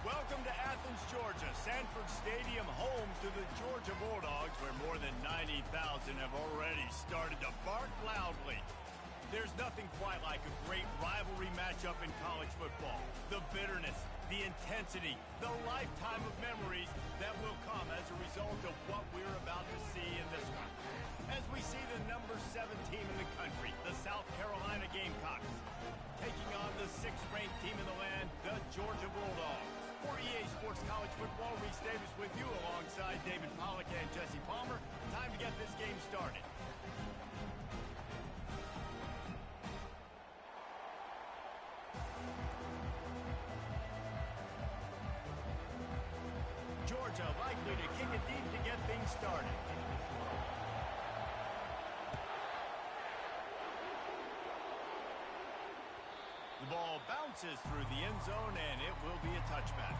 Welcome to Athens, Georgia, Sanford Stadium, home to the Georgia Bulldogs, where more than 90,000 have already started to bark loudly. There's nothing quite like a great rivalry matchup in college football. The bitterness, the intensity, the lifetime of memories that will come as a result of what we're about to see in this one. As we see the number 7 team in the country, the South Carolina Gamecocks, taking on the 6th-ranked team in the land, the Georgia Bulldogs. For EA Sports College Football, Reese Davis with you alongside David Pollack and Jesse Palmer. Time to get this game started. Georgia likely to kick it deep to get things started. The ball bounces through the end zone, and it will be a touchback.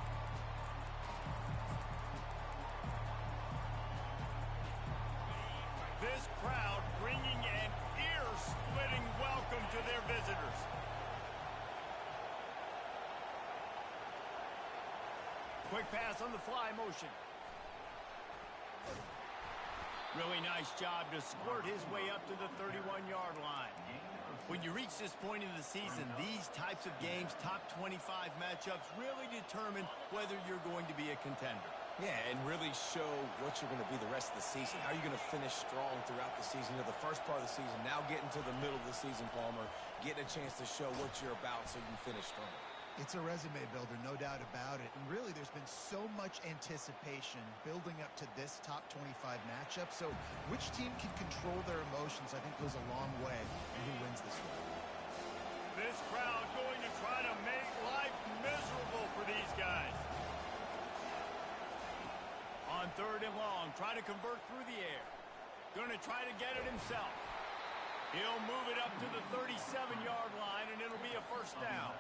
This crowd bringing an ear-splitting welcome to their visitors. Quick pass on the fly motion. Really nice job to squirt his way up to the 31-yard line. When you reach this point in the season, these types of games, top 25 matchups, really determine whether you're going to be a contender. Yeah, and really show what you're going to be the rest of the season. How are you going to finish strong throughout the season, or the first part of the season, now getting to the middle of the season, Palmer, getting a chance to show what you're about so you can finish strong. It's a resume builder, no doubt about it. And really, there's been so much anticipation building up to this top 25 matchup. So which team can control their emotions, I think, goes a long way in who wins this one. This crowd going to try to make life miserable for these guys. On 3rd and long, try to convert through the air. Going to try to get it himself. He'll move it up to the 37-yard line, and it'll be a first down.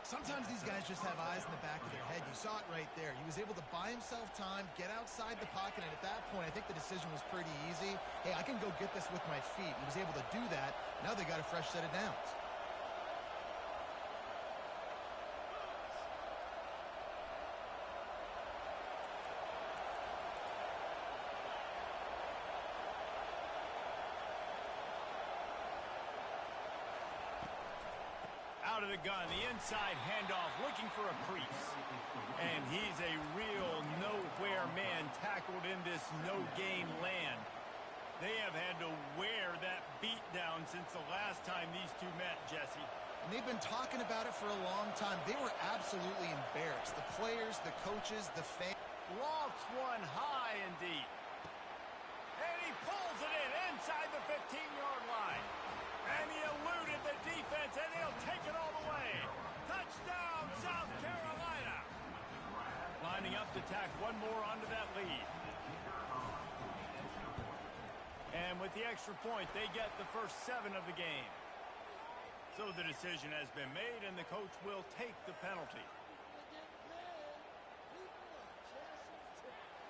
Sometimes these guys just have eyes in the back of their head. You saw it right there. He was able to buy himself time, get outside the pocket, and at that point, I think the decision was pretty easy. Hey, I can go get this with my feet. He was able to do that. Now they got a fresh set of downs. Out of the gun, the inside handoff, looking for a crease. And he's a real nowhere man tackled in this no-gain land. They have had to wear that beat down since the last time these two met, Jesse. And they've been talking about it for a long time. They were absolutely embarrassed. The players, the coaches, the fans. Lofts one high and deep. And he pulls it in inside the 15-yard line. And he eluded the defense, and he'll take it all the way. Touchdown, South Carolina. Lining up to tack one more onto that lead. And with the extra point, they get the first 7 of the game. So the decision has been made, and the coach will take the penalty.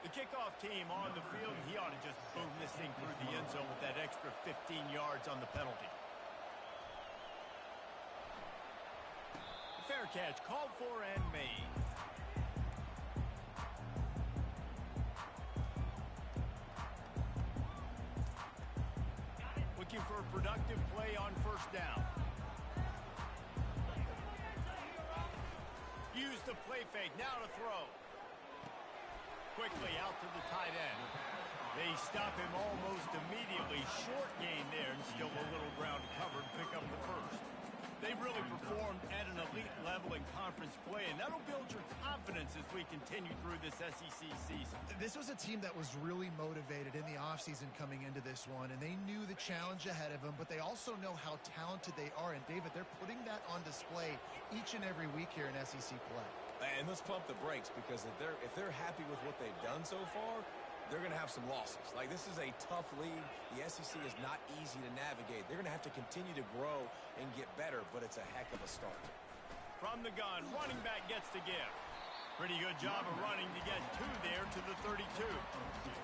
The kickoff team on the field, he ought to just boom this thing through the end zone with that extra 15 yards on the penalty. Fair catch, called for and made. Looking for a productive play on first down. Use the play fake, now to throw. Quickly out to the tight end. They stop him almost immediately. Short gain there, and still a little ground to cover and pick up the first. They've really performed at an elite level in conference play, and that'll build your confidence as we continue through this SEC season. This was a team that was really motivated in the offseason coming into this one, and they knew the challenge ahead of them, but they also know how talented they are. And, David, they're putting that on display each and every week here in SEC play. And let's pump the brakes, because if they're happy with what they've done so far, they're going to have some losses. Like, this is a tough league. The SEC is not easy to navigate. They're going to have to continue to grow and get better, but it's a heck of a start. From the gun, running back gets to give. Pretty good job of running to get two there to the 32.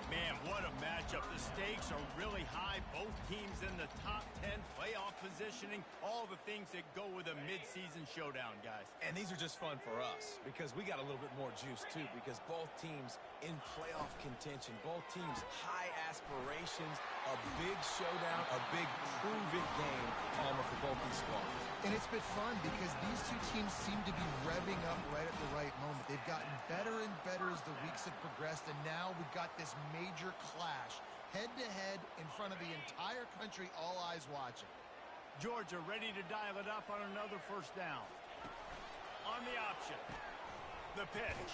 Man, what a matchup. The stakes are really high. Both teams in the top 10, playoff positioning, all the things that go with a midseason showdown, guys. And these are just fun for us because we got a little bit more juice, too, because both teams in playoff contention, both teams high aspirations, a big showdown, a big prove-it game, Palmer, for both these squads. And it's been fun because these two teams seem to be revving up right at the right moment. They've gotten better and better as the weeks have progressed, and now we've got this major clash, head-to-head in front of the entire country, all eyes watching. Georgia ready to dial it up on another first down. On the option, the pitch.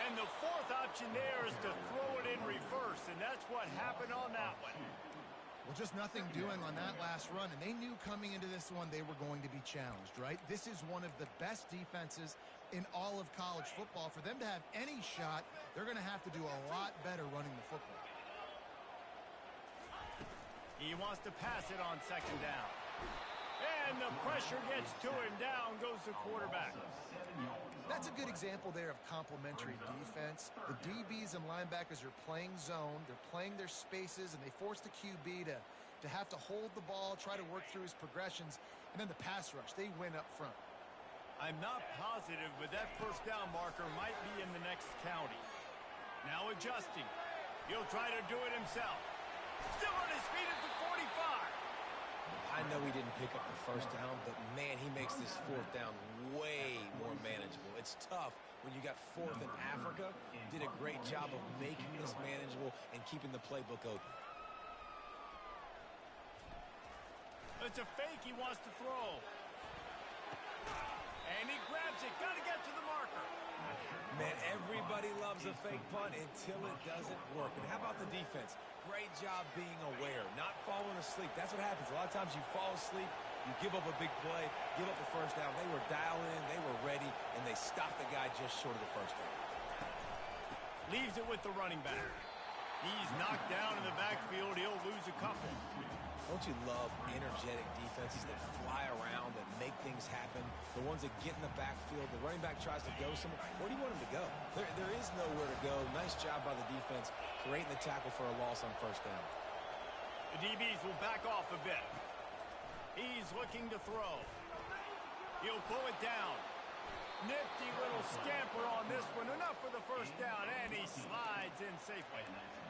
And the fourth option there is to throw it in reverse, and that's what happened on that one. Well, just nothing doing on that last run, and they knew coming into this one they were going to be challenged, right? This is one of the best defenses in all of college football. For them to have any shot, they're going to have to do a lot better running the football. He wants to pass it on second down. And the pressure gets to him. Down goes the quarterback. That's a good example there of complementary defense. The DBs and linebackers are playing zone. They're playing their spaces, and they force the QB to have to hold the ball, try to work through his progressions, and then the pass rush. They win up front. I'm not positive, but that first down marker might be in the next county. Now adjusting. He'll try to do it himself. Still on his feet at the 45. I know he didn't pick up the first down, but, man, he makes this fourth down way more manageable. It's tough when you got fourth in Africa. Did a great job of making this manageable and keeping the playbook open. It's a fake he wants to throw. And he grabs it. Got to get to the marker. Man, everybody loves a fake punt until it doesn't work. And how about the defense? Great job being aware, not falling asleep. That's what happens. A lot of times you fall asleep, you give up a big play, give up the first down. They were dialed in, they were ready, and they stopped the guy just short of the first down. Leaves it with the running back. He's knocked down in the backfield. He'll lose a couple. Don't you love energetic defenses that fly around and make things happen? The ones that get in the backfield, the running back tries to go somewhere. Where do you want him to go? There is nowhere to go. Nice job by the defense, creating the tackle for a loss on first down. The DBs will back off a bit. He's looking to throw. He'll pull it down. Nifty little scamper on this one. Enough for the first down, and he slides in safely.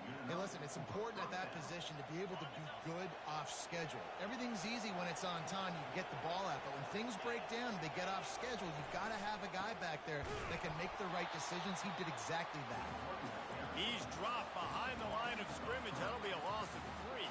Hey, listen, it's important at that position to be able to be good off schedule. Everything's easy when it's on time. You can get the ball out, but when things break down, they get off schedule. You've got to have a guy back there that can make the right decisions. He did exactly that. He's dropped behind the line of scrimmage. That'll be a loss of 3.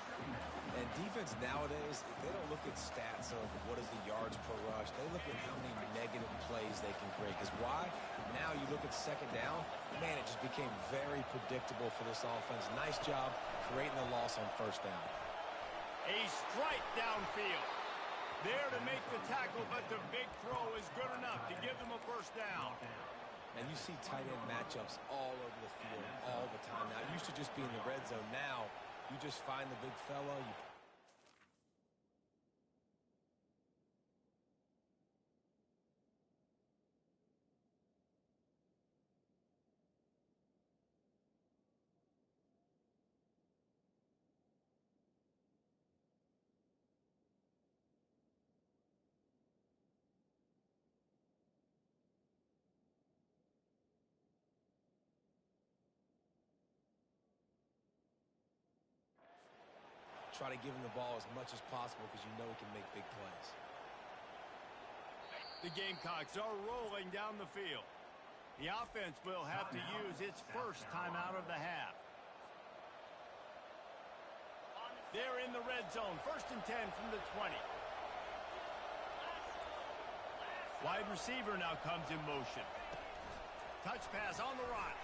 And defense nowadays, they don't look at stats of what is the yards per rush. They look at how many negative plays they can create. Because why? Now you look at second down, man, it just became very predictable for this offense. Nice job creating the loss on first down. A strike downfield. There to make the tackle, but the big throw is good enough to give them a first down. And you see tight end matchups all over the field all the time. Now, it used to just be in the red zone. Now, you just find the big fella. Try to give him the ball as much as possible because you know he can make big plays. The Gamecocks are rolling down the field. The offense will have to use its first timeout of the half. They're in the red zone. 1st and 10 from the 20. Wide receiver now comes in motion. Touch pass on the run.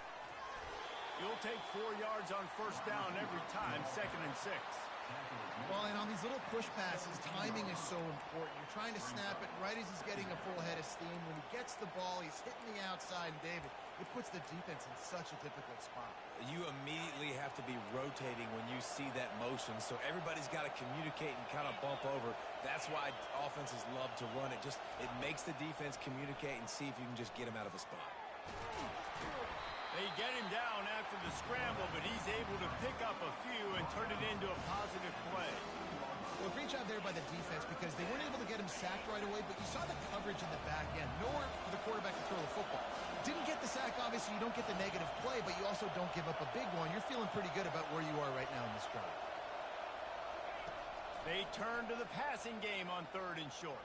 You'll take 4 yards on first down every time. 2nd and 6. Well, and on these little push passes, timing is so important. You're trying to snap it right as he's getting a full head of steam. When he gets the ball, he's hitting the outside, and David, it puts the defense in such a difficult spot. You immediately have to be rotating when you see that motion, so everybody's got to communicate and kind of bump over. That's why offenses love to run it. It makes the defense communicate and see if you can just get him out of a spot. They get him down after the scramble, but he's able to pick up a few and turn it into a positive play. Well, great job there by the defense because they weren't able to get him sacked right away, but you saw the coverage in the back end. Nowhere for the quarterback to throw the football. Didn't get the sack, obviously. You don't get the negative play, but you also don't give up a big one. You're feeling pretty good about where you are right now in this drive. They turn to the passing game on 3rd and short.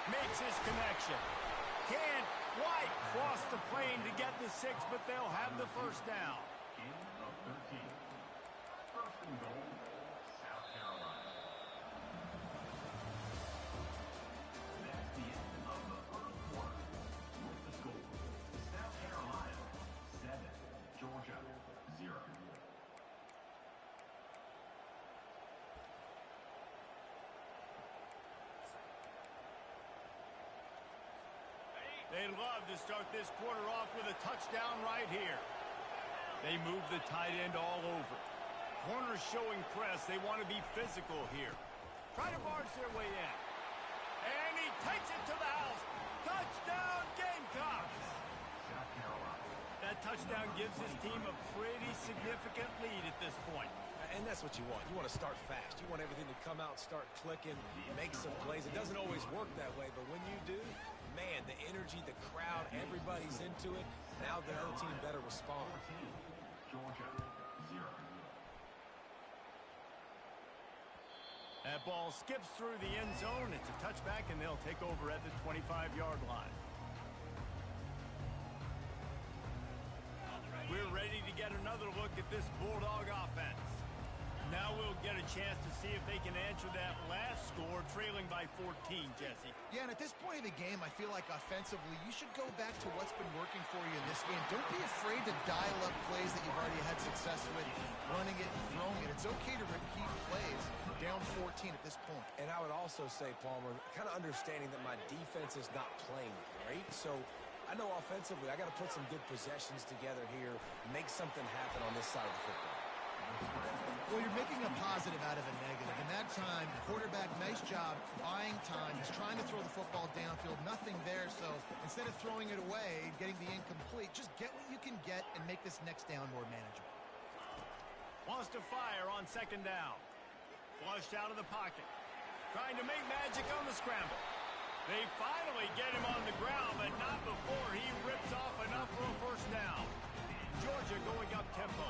Makes his connection. Can't quite cross the plane to get the 6, but they'll have the first down. They'd love to start this quarter off with a touchdown right here. They move the tight end all over. Corners showing press. They want to be physical here. Try to barge their way in. And he takes it to the house. Touchdown, Gamecocks! That touchdown gives his team a pretty significant lead at this point. And that's what you want. You want to start fast. You want everything to come out, start clicking, make some plays. It doesn't always work that way, but when you do, man, the energy, the crowd, everybody's into it. Now the other team better respond. That ball skips through the end zone. It's a touchback, and they'll take over at the 25-yard line. We're ready to get another look at this Bulldog offense. Now we'll get a chance to see if they can answer that last score, trailing by 14, Jesse. Yeah, and at this point of the game, I feel like offensively, you should go back to what's been working for you in this game. Don't be afraid to dial up plays that you've already had success with, running it and throwing it. It's okay to repeat plays down 14 at this point. And I would also say, Palmer, kind of understanding that my defense is not playing great, so I know offensively I got to put some good possessions together here, make something happen on this side of the football. Well, you're making a positive out of a negative. In that time, quarterback, nice job, buying time. He's trying to throw the football downfield. Nothing there, so instead of throwing it away, getting the incomplete, just get what you can get and make this next down more manageable. Wants to fire on 2nd down. Flushed out of the pocket. Trying to make magic on the scramble. They finally get him on the ground, but not before he rips off enough for a first down. Georgia going up tempo.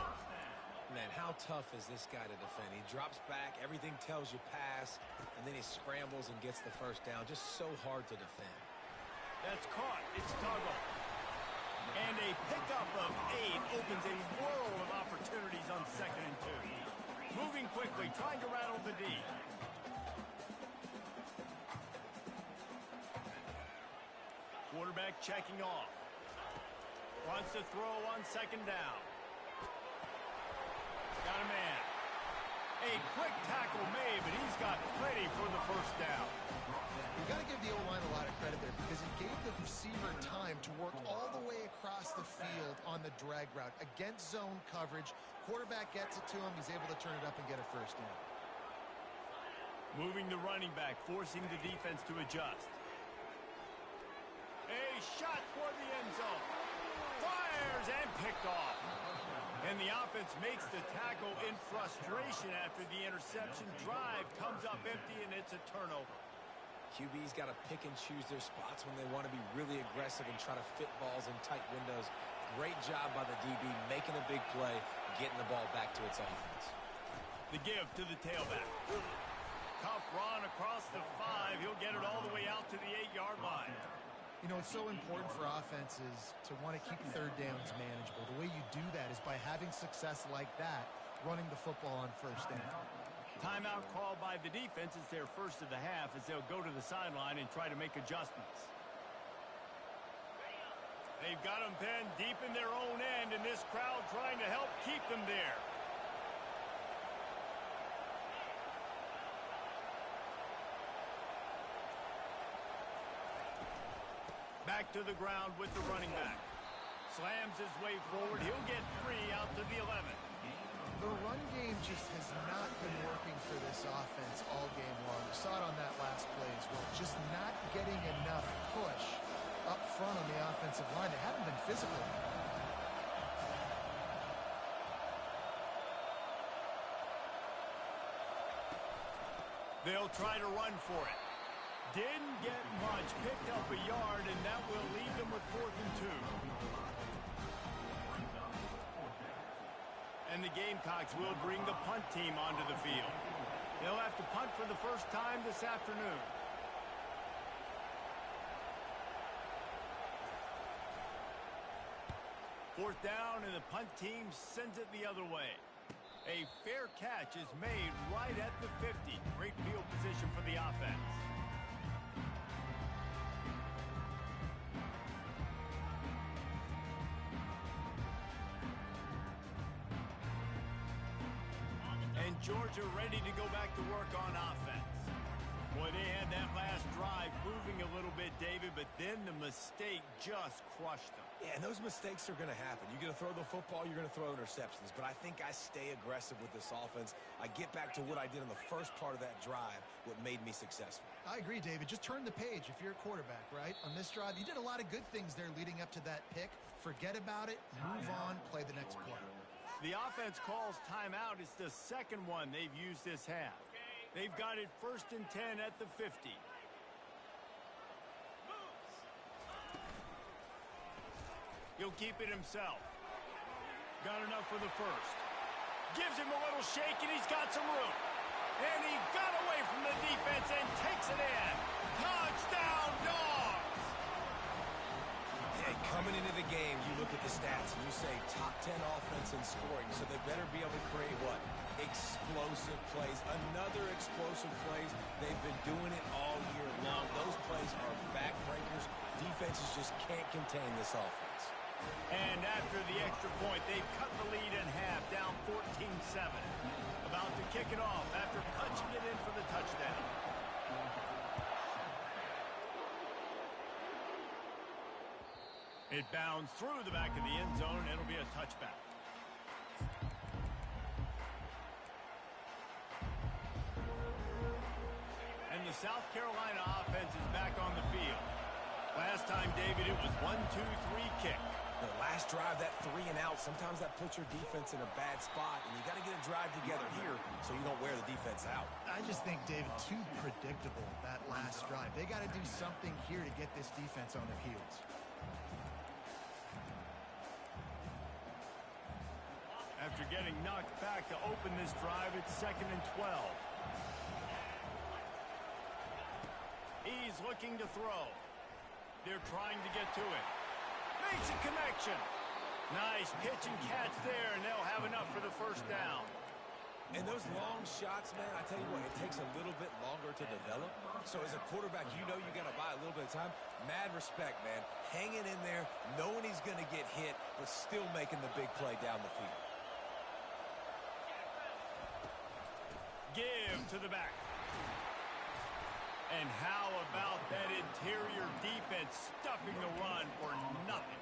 Man, how tough is this guy to defend? He drops back, everything tells you pass, and then he scrambles and gets the first down. Just so hard to defend. That's caught. It's Tuggle. And a pickup of 8 opens a world of opportunities on 2nd and 2. Moving quickly, trying to rattle the D. Quarterback checking off. Wants to throw on 2nd down. Got a man. A quick tackle made, but he's got plenty for the first down. You've got to give the O-line a lot of credit there because he gave the receiver time to work all the way across the field on the drag route. Against zone coverage, quarterback gets it to him. He's able to turn it up and get a first down. Moving the running back, forcing the defense to adjust. A shot toward the end zone. Fires and picked off. And the offense makes the tackle in frustration after the interception. Drive comes up empty, and it's a turnover. QB's got to pick and choose their spots when they want to be really aggressive and try to fit balls in tight windows. Great job by the DB making a big play, getting the ball back to its offense. The give to the tailback. Tough run across the 5. He'll get it all the way out to the 8-yard line. You know, it's so important for offenses to want to keep 3rd downs manageable. The way you do that is by having success like that, running the football on 1st down. Timeout called by the defense. It's their first of the half as they'll go to the sideline and try to make adjustments. They've got them pinned deep in their own end, and this crowd trying to help keep them there. Back to the ground with the running back. Slams his way forward. He'll get 3 out to the 11. The run game just has not been working for this offense all game long. We saw it on that last play as well. Just not getting enough push up front on the offensive offensive line. They haven't been physical. They'll try to run for it. Didn't get much. Picked up a yard, and that will leave them with 4th and 2. And the Gamecocks will bring the punt team onto the field. They'll have to punt for the first time this afternoon. Fourth down, and the punt team sends it the other way. A fair catch is made right at the 50. Great field position for the offense. And Georgia ready to go back to work on offense. Boy, they had that last drive moving a little bit, David, but then the mistake just crushed them. Yeah, and those mistakes are going to happen. You're going to throw the football, you're going to throw interceptions. But I think I stay aggressive with this offense. I get back to what I did in the first part of that drive, what made me successful. I agree, David. Just turn the page if you're a quarterback, right? On this drive, you did a lot of good things there leading up to that pick. Forget about it, move on, play the next play. The offense calls timeout. It's the second one they've used this half. They've got it 1st and 10 at the 50. He'll keep it himself. Got enough for the first. Gives him a little shake, and he's got some room. And he got away from the defense and takes it in. Touchdown, Dogs! Hey, coming into the game, you look at the stats, and you say top 10 offense in scoring, so they better be able to create what? Explosive plays. Another explosive plays. They've been doing it all year long. Those plays are backbreakers. Defenses just can't contain this offense. And after the extra point, they've cut the lead in half, down 14-7. About to kick it off after punching it in for the touchdown. It bounds through the back of the end zone. It'll be a touchback. And the South Carolina offense is back on the field. Last time, David, it was 1-2-3 kick. The last drive, that 3 and out, sometimes that puts your defense in a bad spot, and you got to get a drive together here so you don't wear the defense out. I just think, David, too predictable, that last drive. They got to do something here to get this defense on their heels. After getting knocked back to open this drive, it's 2nd and 12. He's looking to throw. They're trying to get to it. Makes a connection. Nice pitch and catch there, and they'll have enough for the first down. And those long shots, man, I tell you what, it takes a little bit longer to develop. So as a quarterback, you know you got to buy a little bit of time. Mad respect, man. Hanging in there, knowing he's going to get hit, but still making the big play down the field. Give to the back. And how about that interior defense stuffing the run for nothing?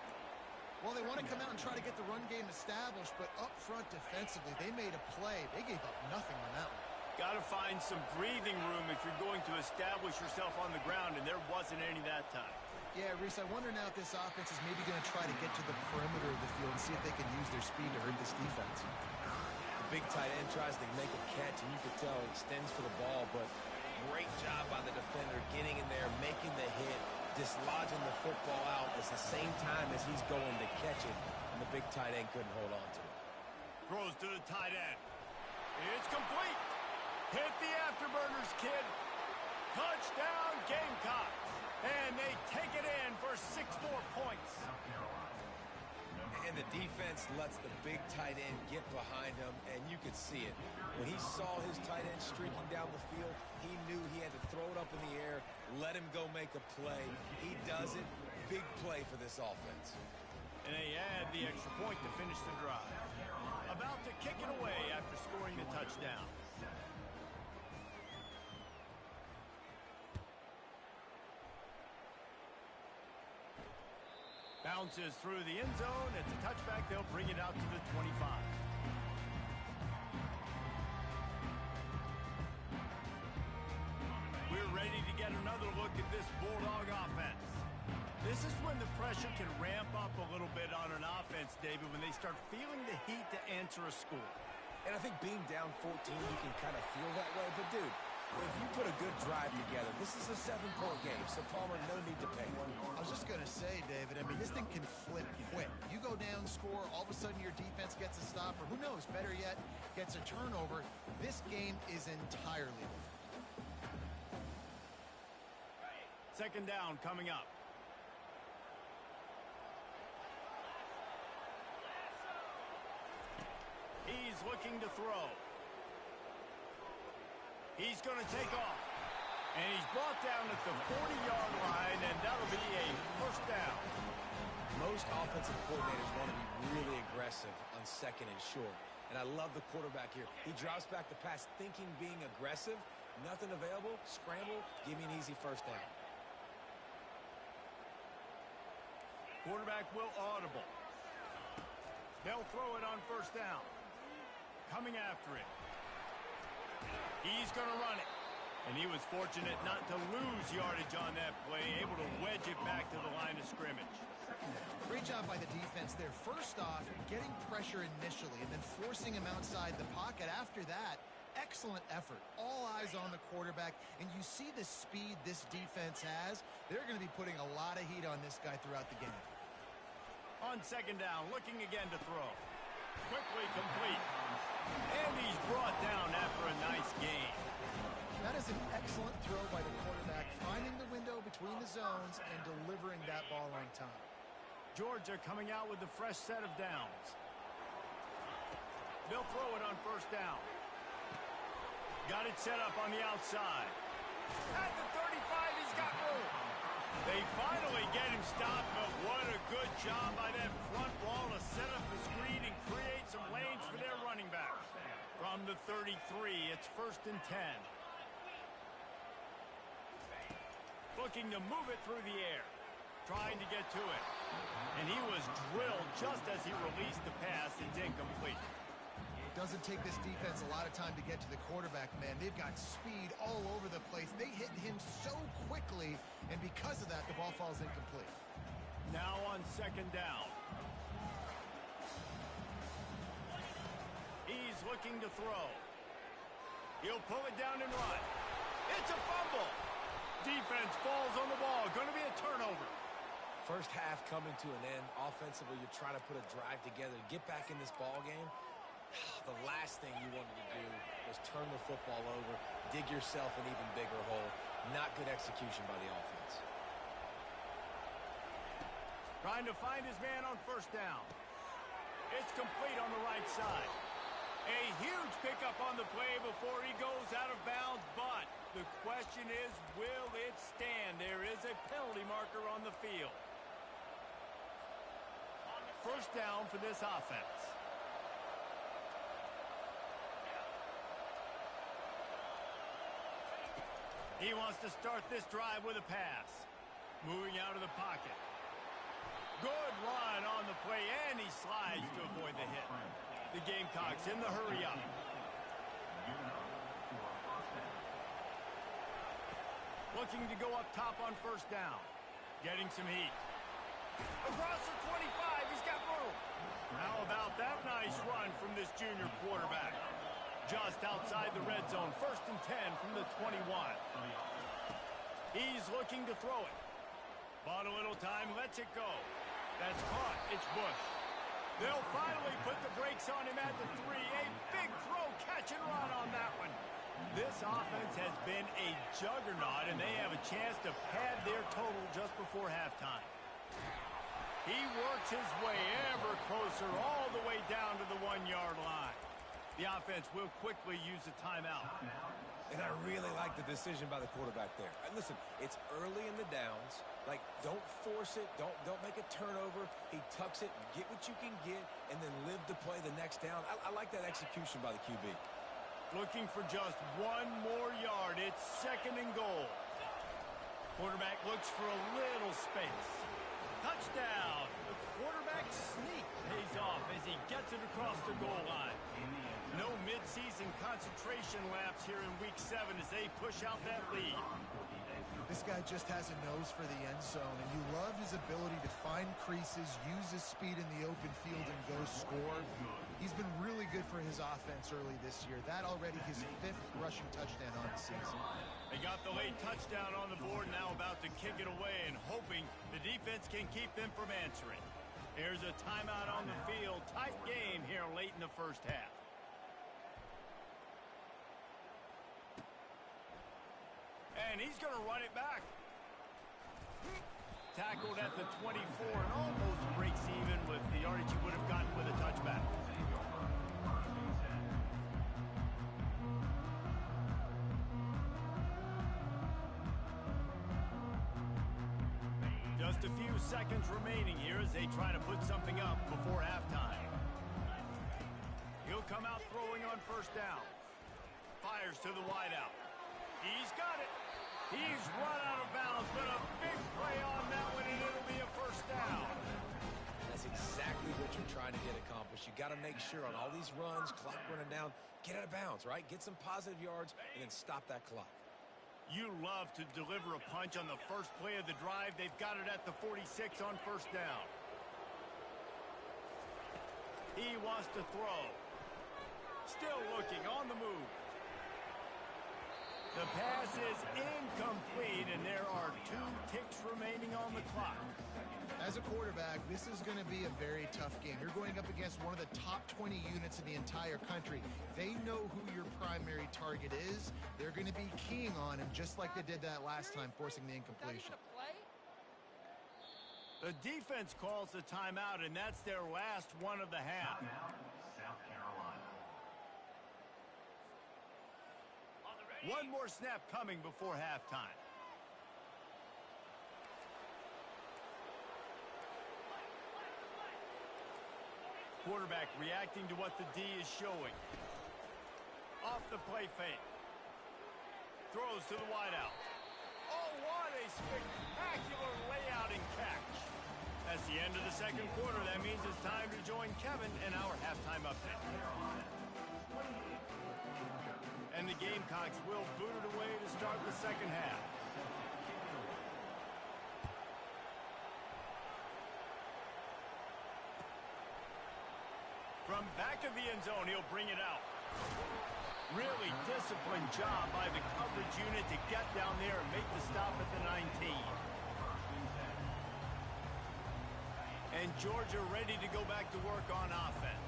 Well, they want to come out and try to get the run game established, but up front defensively, they made a play. They gave up nothing on that one. Got to find some breathing room if you're going to establish yourself on the ground, and there wasn't any that time. Yeah, Reese, I wonder now if this offense is maybe going to try to get to the perimeter of the field and see if they can use their speed to hurt this defense. The big tight end tries to make a catch, and you can tell he extends for the ball, but great job by the defender getting in there, making the hit, dislodging the football out at the same time as he's going to catch it, and the big tight end couldn't hold on to it. Throws to the tight end. It's complete. Hit the afterburners, kid. Touchdown, Gamecocks. And they take it in for 6 more points. And the defense lets the big tight end get behind him, and you could see it. When he saw his tight end streaking down the field, he knew he had to throw it up in the air, let him go make a play. He does it. Big play for this offense. And they add the extra point to finish the drive. About to kick it away after scoring the touchdown. Bounces through the end zone. It's a touchback. They'll bring it out to the 25. We're ready to get another look at this Bulldog offense. This is when the pressure can ramp up a little bit on an offense, David, when they start feeling the heat to answer a score. And I think being down 14, you can kind of feel that way. But, dude, if you put a good drive together, this is a 7-point game, so Palmer, no need to panic. I was just going to say, David, I mean, this thing can flip quick. You go down, score, all of a sudden your defense gets a stop, or who knows, better yet, gets a turnover. This game is entirely different. Second down coming up. He's looking to throw. He's going to take off. And he's brought down at the 40-yard line, and that'll be a first down. Most offensive coordinators want to be really aggressive on second and short. And I love the quarterback here. He drops back the pass thinking being aggressive. Nothing available. Scramble. Give me an easy first down. Quarterback will audible. They'll throw it on first down. Coming after it. He's going to run it. And he was fortunate not to lose yardage on that play, able to wedge it back to the line of scrimmage. Great job by the defense there. First off, getting pressure initially and then forcing him outside the pocket. After that, excellent effort. All eyes on the quarterback. And you see the speed this defense has. They're going to be putting a lot of heat on this guy throughout the game. On second down, looking again to throw. Quickly complete. And he's brought down after a nice gain. That is an excellent throw by the quarterback, finding the window between the zones and delivering that ball on time. Georgia coming out with a fresh set of downs. They'll throw it on first down. Got it set up on the outside. At the 35, he's got room. They finally get him stopped, but what a good job by that front wall to set up the screen and create some lanes for their running back. From the 33, it's first and 10. Looking to move it through the air. Trying to get to it. And he was drilled just as he released the pass. It's incomplete. It doesn't take this defense a lot of time to get to the quarterback, man. They've got speed all over the place. They hit him so quickly, and because of that, the ball falls incomplete. Now on second down. He's looking to throw. He'll pull it down and run. It's a fumble. Defense falls on the ball. Going to be a turnover. First half coming to an end. Offensively, you're trying to put a drive together, get back in this ball game. The last thing you wanted to do was turn the football over, dig yourself an even bigger hole. Not good execution by the offense. Trying to find his man on first down. It's complete on the right side. A huge pickup on the play before he goes out of bounds, but the question is, will it stand? There is a penalty marker on the field. First down for this offense. He wants to start this drive with a pass. Moving out of the pocket. Good run on the play, and he slides to avoid the hit. The Gamecocks in the hurry up. Looking to go up top on first down. Getting some heat. Across the 25, he's got room. How about that nice run from this junior quarterback? Just outside the red zone, first and 10 from the 21. He's looking to throw it. Bought a little time, lets it go. That's caught. It's Bush. They'll finally put the brakes on him at the 3. A big throw, catch and run on that one. This offense has been a juggernaut, and they have a chance to pad their total just before halftime. He works his way ever closer all the way down to the 1-yard line. The offense will quickly use a timeout. And I really like the decision by the quarterback there. Listen, it's early in the downs. Like, don't force it. Don't make a turnover. He tucks it, get what you can get, and then live to play the next down. I like that execution by the QB. Looking for just one more yard. It's second and goal. Quarterback looks for a little space. Touchdown. The quarterback sneak pays off as he gets it across the goal line. No midseason concentration laps here in Week 7 as they push out that lead. This guy just has a nose for the end zone, and you love his ability to find creases, use his speed in the open field, and go score. He's been really good for his offense early this year. That already his 5th rushing touchdown on the season. They got the late touchdown on the board, now about to kick it away and hoping the defense can keep them from answering. There's a timeout on the field. Tight game here late in the first half. And he's going to run it back. Tackled at the 24 and almost breaks even with the yardage he would have gotten with a touchback. Just a few seconds remaining here as they try to put something up before halftime. He'll come out throwing on first down. Fires to the wideout. He's got it. He's run out of bounds, but a big play on that one, and it'll be a first down. That's exactly what you're trying to get accomplished. You got to make sure on all these runs, clock running down, get out of bounds, right? Get some positive yards, and then stop that clock. You love to deliver a punch on the first play of the drive. They've got it at the 46 on first down. He wants to throw. Still looking on the move. The pass is incomplete, and there are 2 ticks remaining on the clock. As a quarterback, this is going to be a very tough game. You're going up against one of the top 20 units in the entire country. They know who your primary target is. They're going to be keying on him, just like they did that last time, forcing the incompletion. The defense calls the timeout, and that's their last one of the half. One more snap coming before halftime. Quarterback reacting to what the D is showing. Off the play fake. Throws to the wideout. Oh, what a spectacular layout and catch. That's the end of the second quarter. That means it's time to join Kevin in our halftime update. And the Gamecocks will boot it away to start the second half. From back of the end zone, he'll bring it out. Really disciplined job by the coverage unit to get down there and make the stop at the 19. And Georgia ready to go back to work on offense.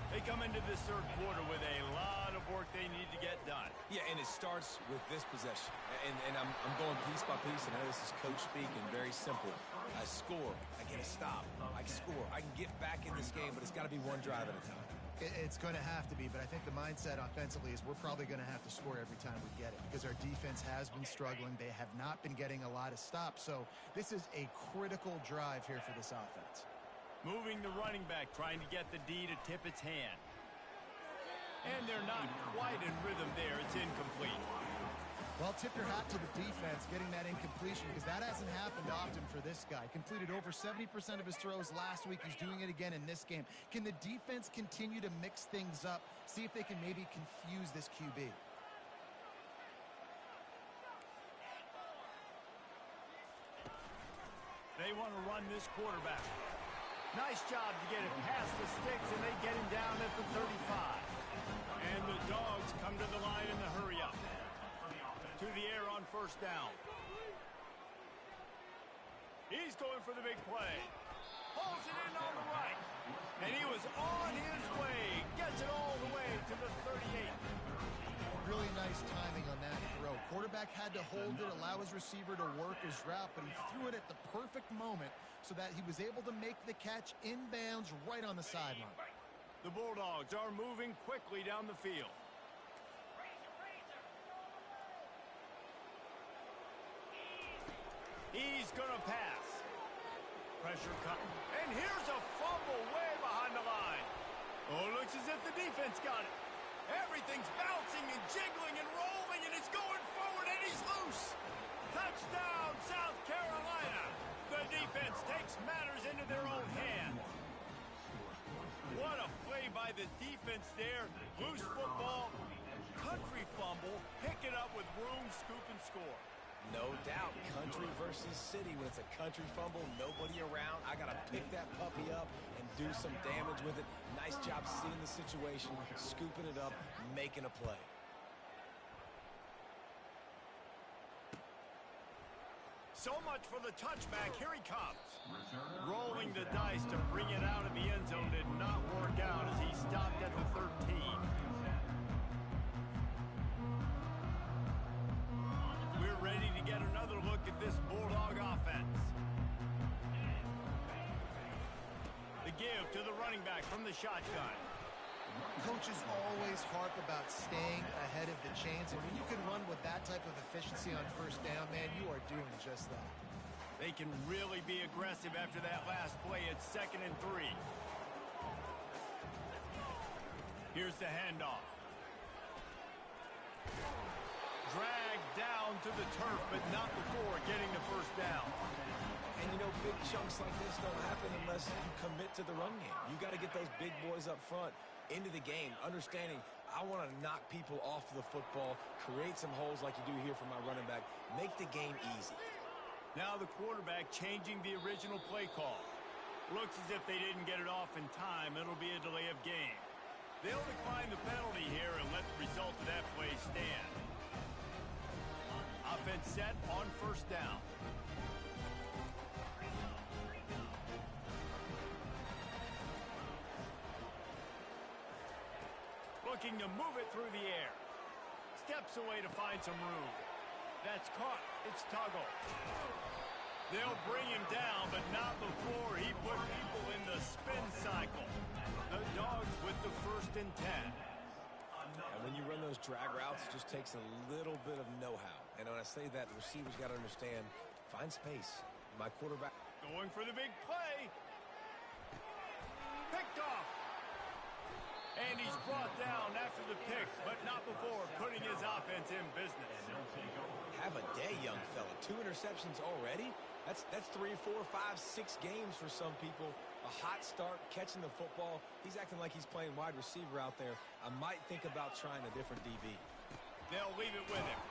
They come into this third quarter with a lot of work they need to get done. Yeah, and it starts with this possession. And I'm going piece by piece, and I know this is coach speak and very simple. I score, I get a stop, I score. I can get back in this game, but it's got to be one drive at a time. It's going to have to be, but I think the mindset offensively is we're probably going to have to score every time we get it because our defense has been struggling. They have not been getting a lot of stops, so this is a critical drive here for this offense. Moving the running back, trying to get the D to tip its hand. And they're not quite in rhythm there. It's incomplete. Well, tip your hat to the defense getting that incompletion because that hasn't happened often for this guy. Completed over 70% of his throws last week. He's doing it again in this game. Can the defense continue to mix things up, see if they can maybe confuse this QB? They want to run this quarterback. Nice job to get it past the sticks, and they get him down at the 35. And the Dogs come to the line in the hurry-up. To the air on first down. He's going for the big play. Pulls it in on the right. And he was on his way. Gets it all the way to the 38. Really nice timing on that throw. Quarterback had to hold it, allow his receiver to work his route, but he threw it at the perfect moment so that he was able to make the catch inbounds right on the sideline. The Bulldogs are moving quickly down the field. He's going to pass. Pressure cut. And here's a fumble way behind the line. Oh, it looks as if the defense got it. Everything's bouncing and jiggling and rolling, and it's going forward, and he's loose. Touchdown, South Carolina. The defense takes matters into their own hands. What a play by the defense there. Loose football, country fumble, pick it up with room, scoop, and score. No doubt, country versus city. When it's a country fumble, nobody around, I got to pick that puppy up and do some damage with it. Nice job seeing the situation, scooping it up, making a play. So much for the touchback. Here he comes. Rolling the dice to bring it out of the end zone did not work out as he stopped at the 13. We're ready to get another look at this Bulldog offense. The give to the running back from the shotgun. Coaches always harp about staying ahead of the chains, and when you can run with that type of efficiency on first down, man, you are doing just that. They can really be aggressive after that last play at 2nd and 3. Here's the handoff. Dragged down to the turf, but not before getting the first down. And, you know, big chunks like this don't happen unless you commit to the run game. You got to get those big boys up front into the game, understanding I want to knock people off the football, create some holes like you do here for my running back, make the game easy. Now the quarterback changing the original play call. Looks as if they didn't get it off in time. It'll be a delay of game. They'll decline the penalty here and let the result of that play stand. Offense set on first down. Looking to move it through the air. Steps away to find some room. That's caught. It's Tuggle. They'll bring him down, but not before he put people in the spin cycle. The Dogs with the 1st and 10. And when you run those drag routes, it just takes a little bit of know-how. And when I say that, the receivers got to understand, find space. My quarterback going for the big play. Picked off. And he's brought down after the pick, but not before putting his offense in business. Have a day, young fella. 2 interceptions already? That's 3, 4, 5, 6 games for some people. A hot start, catching the football. He's acting like he's playing wide receiver out there. I might think about trying a different DB. They'll leave it with him.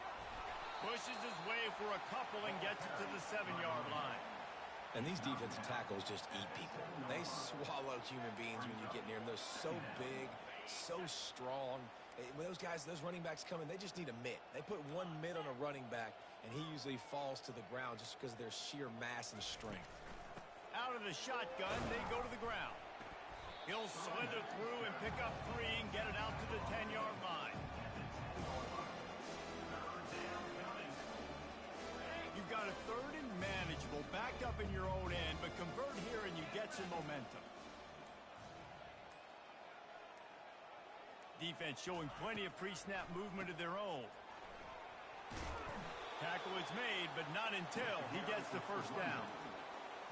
Pushes his way for a couple and gets it to the 7-yard line. And these defensive tackles just eat people. They swallow human beings when you get near them. They're so big, so strong. When those guys, those running backs come in, they just need a mitt. They put one mitt on a running back, and he usually falls to the ground just because of their sheer mass and strength. Out of the shotgun, they go to the ground. He'll slither through and pick up 3 and get it out to the 10-yard line. You've got a 3rd and manageable, backed up in your own end, but convert here and you get some momentum. Defense showing plenty of pre-snap movement of their own. Tackle is made, but not until he gets the first down.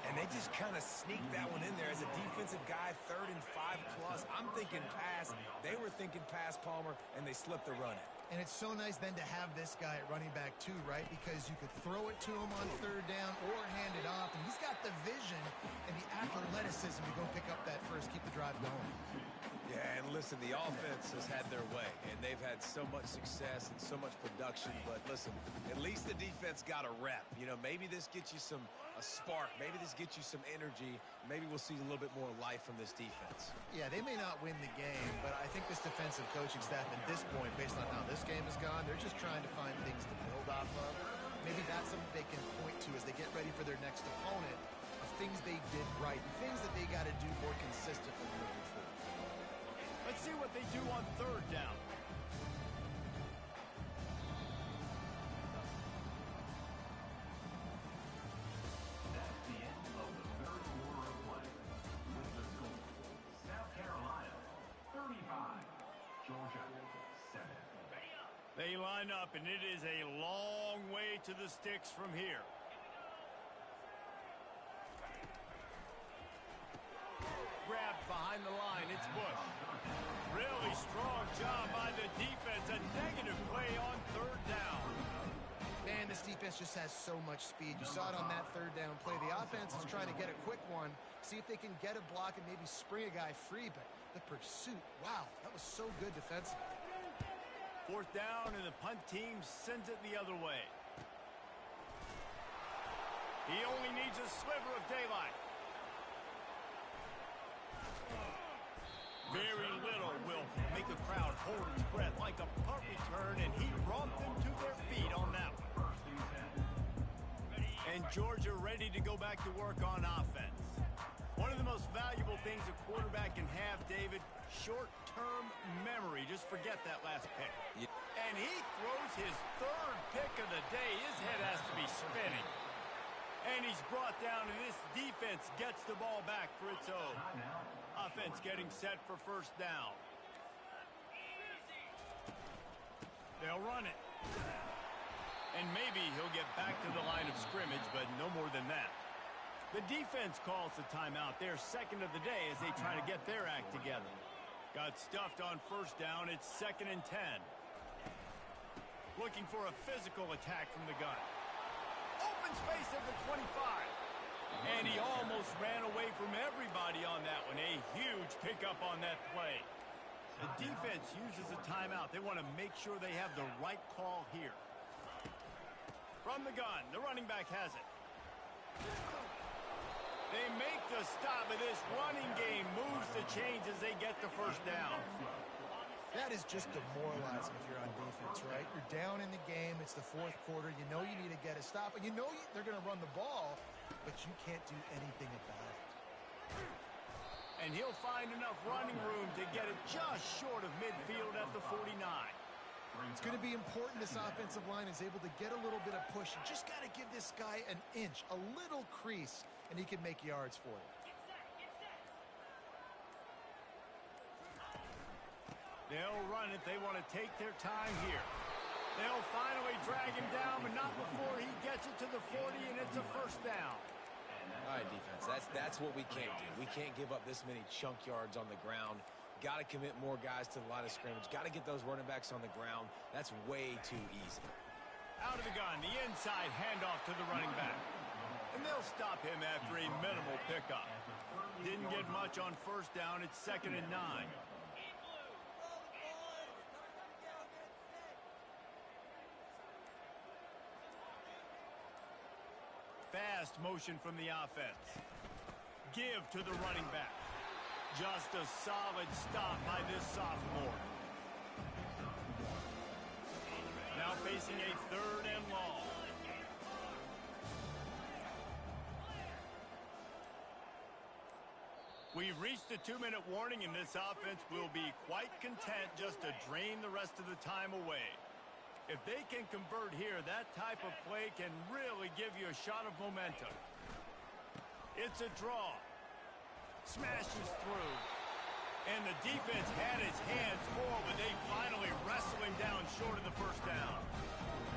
And they just kind of sneaked that one in there as a defensive guy, 3rd and 5+. I'm thinking pass. They were thinking pass, Palmer, and they slipped the run in. And it's so nice then to have this guy at running back too, right? Because you could throw it to him on 3rd down or hand it off. And he's got the vision and the athleticism to go pick up that first, keep the drive going. Yeah, and listen, the offense has had their way, and they've had so much success and so much production. But listen, at least the defense got a rep. You know, maybe this gets you a spark. Maybe this gets you some energy. Maybe we'll see a little bit more life from this defense. Yeah, they may not win the game, but I think this defensive coaching staff at this point, based on how this game has gone, they're just trying to find things to build off of. Maybe that's something they can point to as they get ready for their next opponent, of things they did right, and things that they got to do more consistently moving forward. Let's see what they do on 3rd down. That's the end of the 3rd quarter of play. With the score, South Carolina 35, Georgia 7. They line up, and it is a long way to the sticks from here. Grabbed behind the line. It's Bush. Really strong job by the defense. A negative play on 3rd down. Man, this defense just has so much speed. You saw it on that 3rd down play. The offense is trying to get a quick one, see if they can get a block and maybe spring a guy free, but the pursuit, wow, that was so good defensively. 4th down, and the punt team sends it the other way. He only needs a sliver of daylight. Very little will make a crowd hold its breath like a punt return, and he brought them to their feet on that one. And Georgia ready to go back to work on offense. One of the most valuable things a quarterback can have, David, short-term memory. Just forget that last pick. Yeah. And he throws his third pick of the day. His head has to be spinning. And he's brought down, and this defense gets the ball back for its own. Offense getting set for first down. They'll run it. And maybe he'll get back to the line of scrimmage, but no more than that. The defense calls the timeout. Their second of the day as they try to get their act together. Got stuffed on first down. It's 2nd and 10. Looking for a physical attack from the gun. Open space at the 25. And he almost ran away from everybody on that one. A huge pickup on that play. The defense uses a timeout. They want to make sure they have the right call here. From the gun, the running back has it. They make the stop, but this running game moves the chains as they get the first down. That is just demoralizing if you're on defense, right? You're down in the game. It's the fourth quarter. You know you need to get a stop, and you know they're going to run the ball, but you can't do anything about it. And he'll find enough running room to get it just short of midfield at the 49. It's going to be important this offensive line is able to get a little bit of push. You just got to give this guy an inch, a little crease, and he can make yards for you. They'll run it. They want to take their time here. They'll finally drag him down, but not before he gets it to the 40, and it's a first down. All right, defense, that's what we can't do. We can't give up this many chunk yards on the ground. Got to commit more guys to the line of scrimmage. Got to get those running backs on the ground. That's way too easy. Out of the gun, the inside handoff to the running back. And they'll stop him after a minimal pickup. Didn't get much on first down. It's 2nd and 9. Fast motion from the offense. Give to the running back. Just a solid stop by this sophomore. Now facing a 3rd and long. We've reached the 2-minute warning, and this offense will be quite content just to drain the rest of the time away. If they can convert here, that type of play can really give you a shot of momentum. It's a draw. Smashes through. And the defense had its hands full, but they finally wrestle him down short of the first down.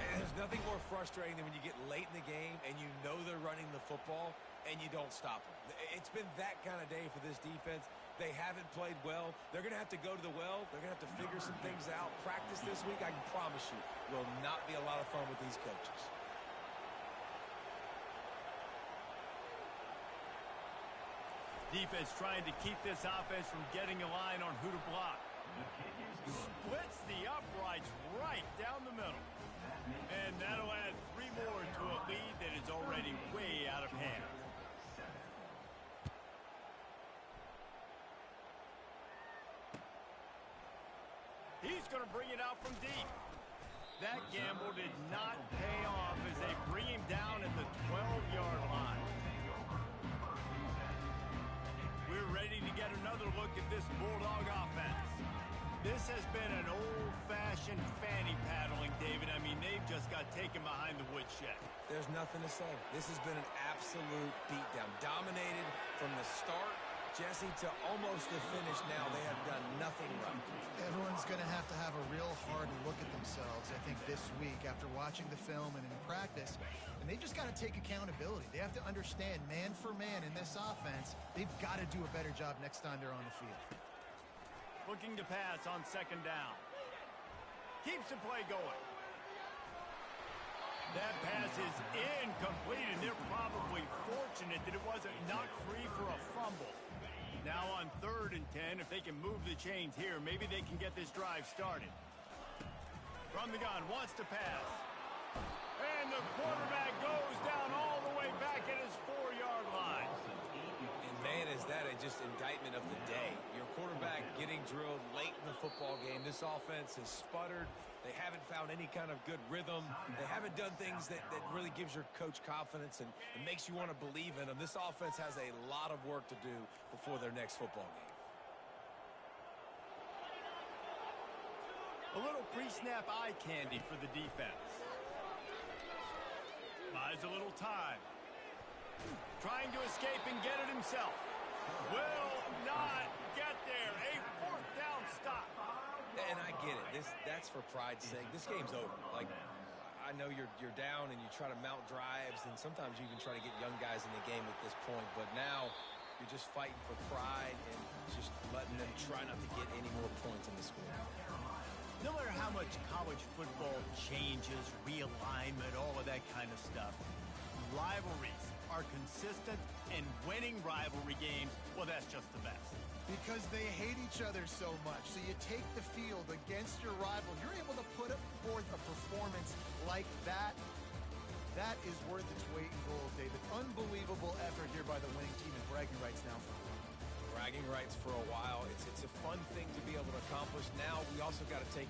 And there's nothing more frustrating than when you get late in the game and you know they're running the football and you don't stop them. It's been that kind of day for this defense. They haven't played well. They're going to have to go to the well. They're going to have to figure some things out. Practice this week, I can promise you, will not be a lot of fun with these coaches. Defense trying to keep this offense from getting a line on who to block. Splits the uprights right down the middle. And that'll add 3 more to a lead that is already way out of hand. He's going to bring it out from deep. That gamble did not pay off as they bring him down at the 12-yard line. We're ready to get another look at this Bulldog offense. This has been an old-fashioned fanny paddling, David. I mean, they've just got taken behind the woodshed. There's nothing to say. This has been an absolute beatdown. Dominated from the start, Jesse, to almost the finish now. They have done nothing right. Everyone's going to have a real hard look at themselves, I think, this week after watching the film and in practice. And they've just got to take accountability. They have to understand, man for man in this offense, they've got to do a better job next time they're on the field. Looking to pass on 2nd down. Keeps the play going. That pass is incomplete, and they're probably fortunate that it wasn't knocked free for a fumble. Now on 3rd and 10, if they can move the chains here, maybe they can get this drive started. From the gun, wants to pass. And the quarterback goes down all the way back at his 4-yard line. And man, is that just indictment of the day. Your quarterback getting drilled late in the football game. This offense has sputtered. They haven't found any kind of good rhythm. They haven't done things that really gives your coach confidence and makes you want to believe in them. This offense has a lot of work to do before their next football game. A little pre-snap eye candy for the defense. Buys a little time. Trying to escape and get it himself. Will not get there. A 4th down stop. And I get it. That's for pride's sake. This game's over. Like, I know you're down and you try to mount drives, and sometimes you even try to get young guys in the game at this point. But now you're just fighting for pride and just letting them try not to get any more points in the score. No matter how much college football changes, realignment, all of that kind of stuff, rivalries are consistent, and winning rivalry games, well, that's just the best. Because they hate each other so much. So you take the field against your rival. You're able to put forth a performance like that. That is worth its weight in gold, David. Unbelievable effort here by the winning team, and bragging rights now for them. Bragging rights for a while. It's a fun thing to be able to accomplish. Now we also got to take